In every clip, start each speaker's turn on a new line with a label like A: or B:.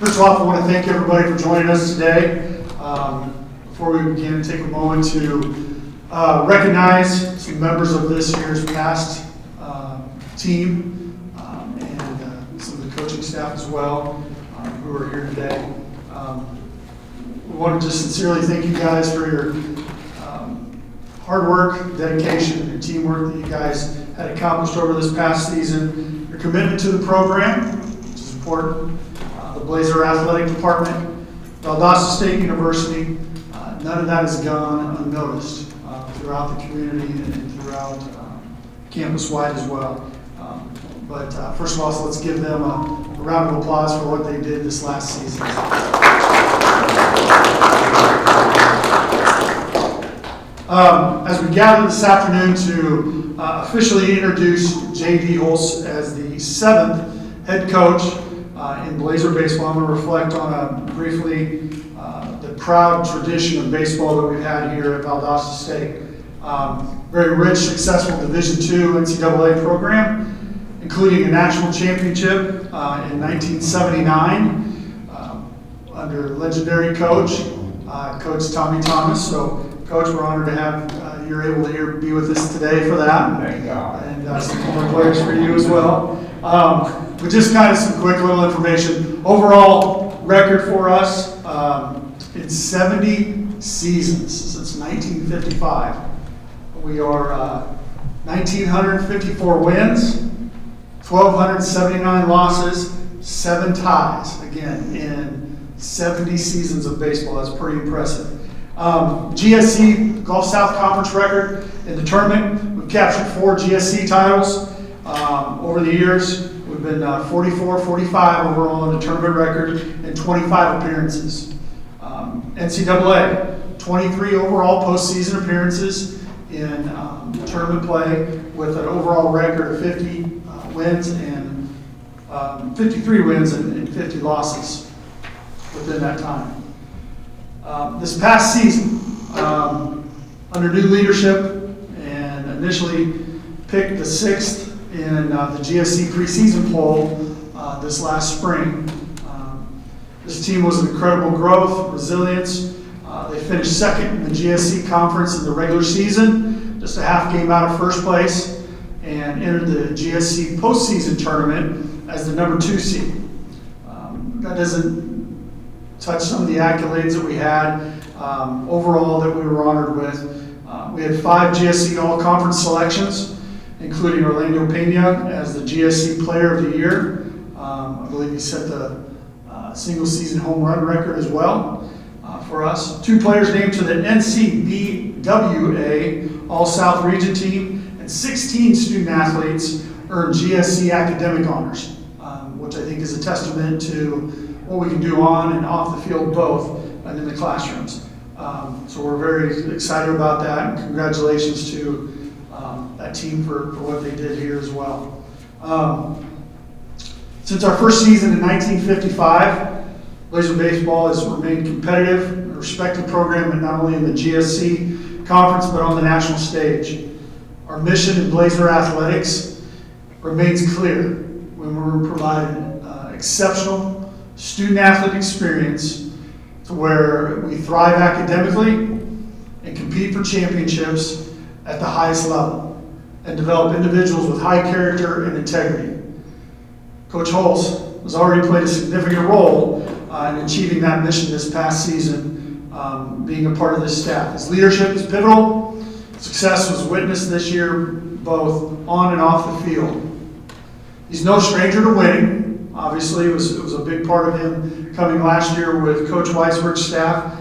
A: First of all, I want to thank everybody for joining us today. Before we begin, take a moment to recognize some members of this year's past team and some of the coaching staff as well who are here today. We want to just sincerely thank you guys for your hard work, dedication, and teamwork that you guys had accomplished over this past season. Your commitment to the program, which is important. The Blazer Athletic Department, Valdosta State University, none of that has gone unnoticed throughout the community and throughout campus-wide as well. But first of all, so let's give them a round of applause for what they did this last season. As we gather this afternoon to officially introduce J.D. Hulse as the 7th head coach in Blazer baseball, I'm going to reflect on briefly the proud tradition of baseball that we've had here at Valdosta State. Very rich, successful Division II NCAA program, including a national championship in 1979 under legendary coach, Coach Tommy Thomas. So, Coach, we're honored to have you're able to be with us today for that.
B: Thank God.
A: And some former players for you as well. But just kind of some quick little information. Overall record for us in 70 seasons since 1955. We are 1,954 wins, 1,279 losses, 7 ties. Again, in 70 seasons of baseball. That's pretty impressive. GSC, Gulf South Conference record in the tournament. We've captured 4 GSC titles over the years. We've been 44-45 overall in the tournament record and 25 appearances. NCAA, 23 overall postseason appearances in tournament play with an overall record of 50 wins and 53 wins and 50 losses within that time. This past season, under new leadership and initially picked the 6th in the GSC preseason poll this last spring. This team was an incredible growth, resilience. They finished 2nd in the GSC conference in the regular season, just a half game out of first place, and entered the GSC postseason tournament as the number 2 seed. That doesn't touch some of the accolades that we had overall that we were honored with. We had 5 GSC All-Conference selections, including Orlando Pena as the GSC Player of the Year. I believe he set the single-season home run record as well for us. 2 players named to the NCBWA All-South Region team, and 16 student-athletes earned GSC academic honors, which I think is a testament to what we can do on and off the field both and in the classrooms. So we're very excited about that, and congratulations to that team for what they did here as well. Since our first season in 1955, Blazer Baseball has remained competitive, a respected program, and not only in the GSC conference but on the national stage. Our mission in Blazer athletics remains clear when we're providing exceptional student-athlete experience to where we thrive academically and compete for championships at the highest level and develop individuals with high character and integrity. Coach Hulse has already played a significant role in achieving that mission this past season, being a part of this staff. His leadership is pivotal. Success was witnessed this year both on and off the field. He's no stranger to winning. Obviously, it was a big part of him coming last year with Coach Weisberg's staff.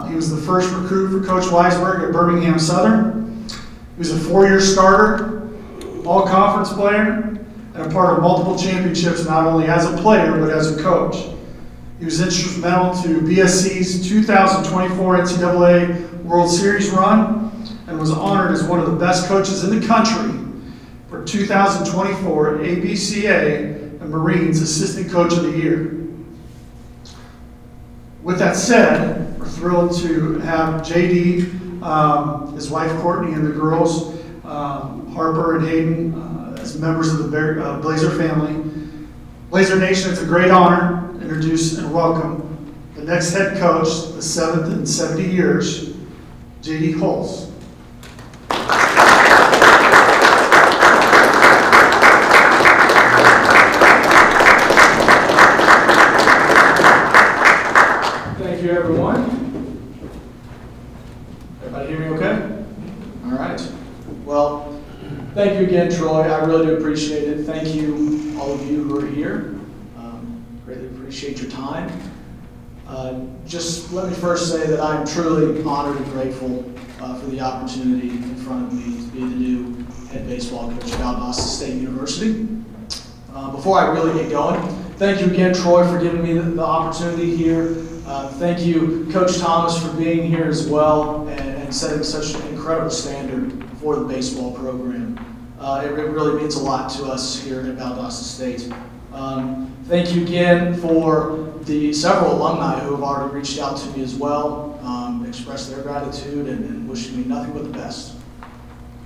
A: He was the first recruit for Coach Weisberg at Birmingham Southern. He was a 4-year starter, all-conference player, and a part of multiple championships not only as a player but as a coach. He was instrumental to BSC's 2024 NCAA World Series run and was honored as one of the best coaches in the country for 2024 ABCA and Marines Assistant Coach of the Year. With that said, we're thrilled to have JD, his wife Courtney, and the girls, Harper and Hayden, as members of the Blazer family. Blazer Nation, it's a great honor introduce and welcome the next head coach, the 7th in 70 years, J.D. Hulse.
B: Thank you, everyone. Everybody hear me okay? All right. Well, thank you again, Troy. I really do appreciate it. Thank you, all of you who are here. Greatly appreciate your time. Just let me first say that I'm truly honored and grateful for the opportunity in front of me to be the new head baseball coach at Valdosta State University. Before I really get going, thank you again, Troy, for giving me the opportunity here. Thank you, Coach Thomas, for being here as well and setting such an incredible standard for the baseball program. It really means a lot to us here at Valdosta State. Thank you again for the several alumni who have already reached out to me as well, expressed their gratitude and wishing me nothing but the best.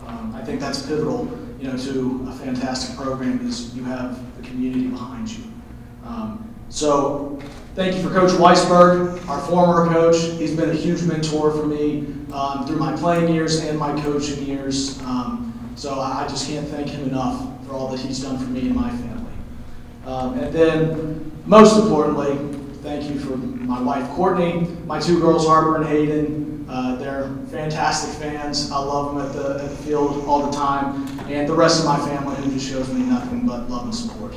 B: I think that's pivotal, to a fantastic program is you have the community behind you. So thank you for Coach Weisberg, our former coach. He's been a huge mentor for me through my playing years and my coaching years. So I just can't thank him enough for all that he's done for me and my family. And then, most importantly, thank you for my wife, Courtney, my two girls, Harper and Hayden. They're fantastic fans. I love them at the field all the time. And the rest of my family who just shows me nothing but love and support.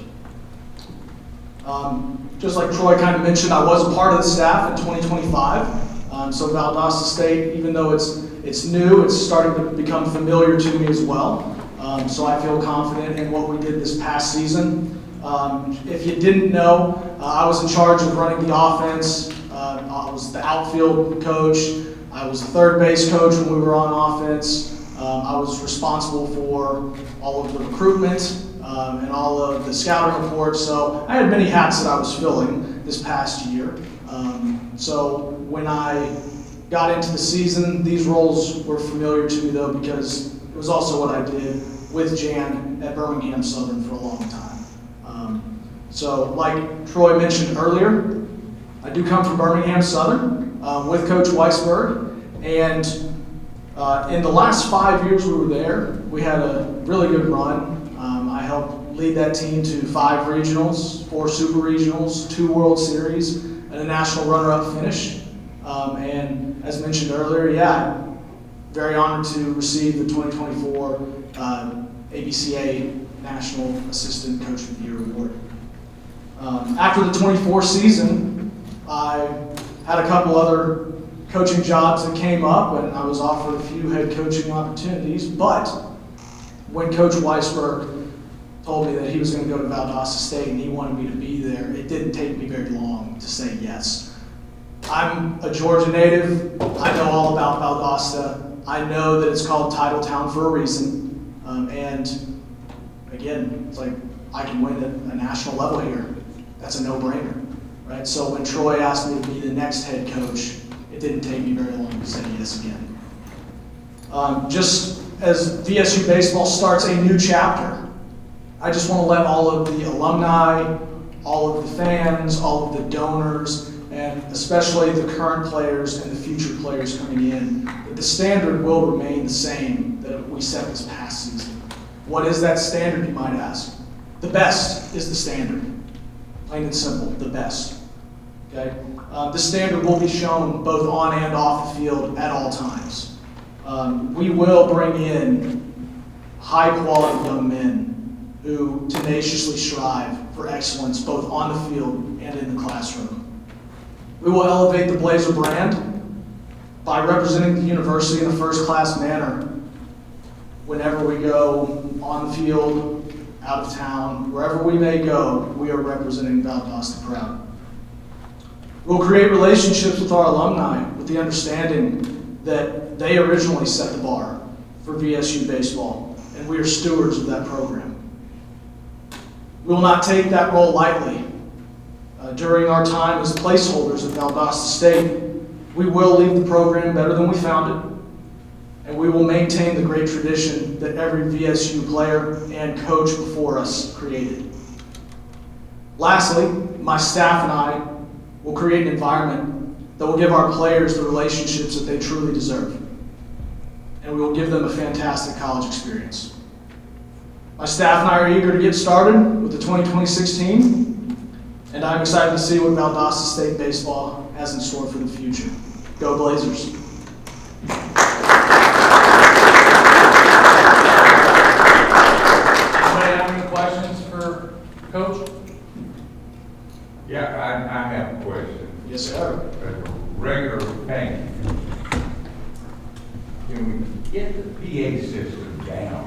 B: Just like Troy kind of mentioned, I was a part of the staff in 2025. So Valdosta State, even though it's new, it's starting to become familiar to me as well. So I feel confident in what we did this past season. If you didn't know, I was in charge of running the offense. I was the outfield coach. I was the third base coach when we were on offense. I was responsible for all of the recruitment and all of the scouting reports. So I had many hats that I was filling this past year. So when I got into the season, these roles were familiar to me though because it was also what I did with Jan at Birmingham Southern for a long time. So like Troy mentioned earlier, I do come from Birmingham Southern with Coach Weisberg, and in the last 5 years we were there, we had a really good run. I helped lead that team to 5 regionals, 4 super regionals, 2 World Series, and a national runner-up finish. And as mentioned earlier, very honored to receive the 2024 ABCA National Assistant Coach of the Year Award. After the 24 season, I had a couple other coaching jobs that came up, and I was offered a few head coaching opportunities, but when Coach Weisberg told me that he was going to go to Valdosta State and he wanted me to be there, it didn't take me very long to say yes. I'm a Georgia native. I know all about Valdosta. I know that it's called Title Town for a reason, and again, it's like I can win at a national level here. That's a no-brainer, right? So when Troy asked me to be the next head coach, it didn't take me very long to say yes again. Just as VSU baseball starts a new chapter, I just want to let all of the alumni, all of the fans, all of the donors, and especially the current players and the future players coming in, that the standard will remain the same that we set this past season. What is that standard, you might ask? The best is the standard. Plain and simple, the best. Okay? The standard will be shown both on and off the field at all times. We will bring in high-quality young men who tenaciously strive for excellence both on the field and in the classroom. We will elevate the Blazer brand by representing the university in a first-class manner whenever we go on the field, out of town, wherever we may go, we are representing Valdosta proud. We'll create relationships with our alumni with the understanding that they originally set the bar for VSU baseball, and we are stewards of that program. We will not take that role lightly. During our time as placeholders at Valdosta State, we will leave the program better than we found it, and we will maintain the great tradition that every VSU player and coach before us created. Lastly, my staff and I will create an environment that will give our players the relationships that they truly deserve. And we will give them a fantastic college experience. My staff and I are eager to get started with the 2026 team, and I'm excited to see what Valdosta State baseball has in store for the future. Go Blazers!
C: Anybody have any questions for Coach?
D: Yeah, I have a question.
B: Yes, sir.
D: As a regular fan, can we get the PA system down?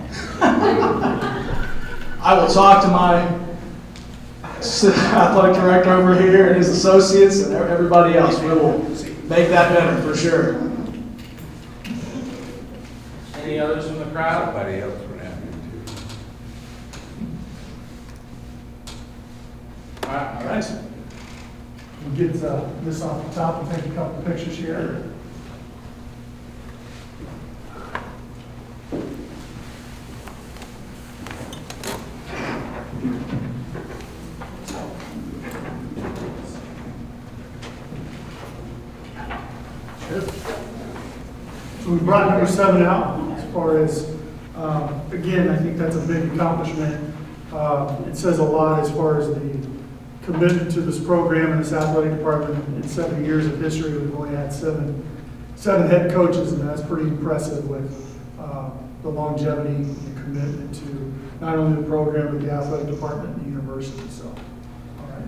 B: I will talk to my athletic director over here and his associates and everybody else. We will make that better for sure.
C: Any others from the crowd?
D: Somebody else would have to too.
C: All right.
B: All right.
E: We'll get this off the top and take a couple pictures here. So we brought number 7 out as far as, again, I think that's a big accomplishment. It says a lot as far as the commitment to this program and this athletic department. In 70 years of history, we've only had seven head coaches, and that's pretty impressive with the longevity and the commitment to not only the program, but the athletic department and the university. So, all right.